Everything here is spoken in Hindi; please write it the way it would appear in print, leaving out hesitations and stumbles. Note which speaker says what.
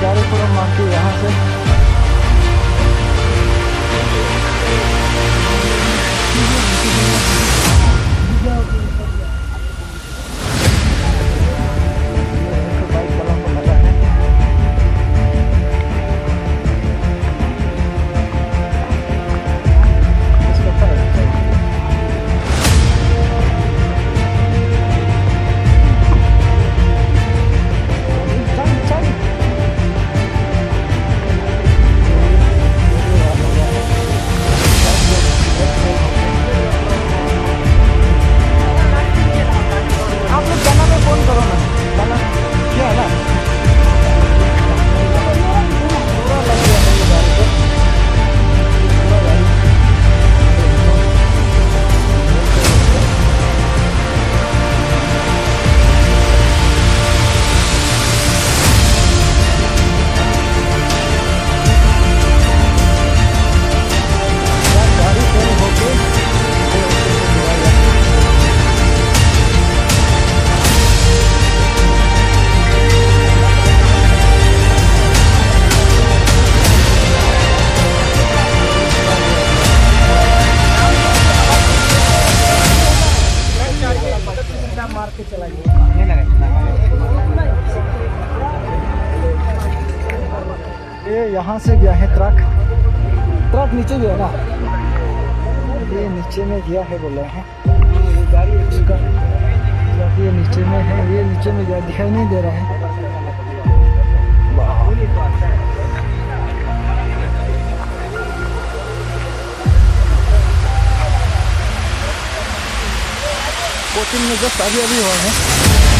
Speaker 1: गाड़ी पूरा मांगती है यहाँ से। ये यहाँ से गया है ट्रक नीचे गया ना, ये नीचे में गया है बोल रहे हैं उसका ट्रक, ये नीचे में है, ये नीचे में गया, दिखाई नहीं दे रहा है। कोचिंग में जस्ट अभी हुआ है।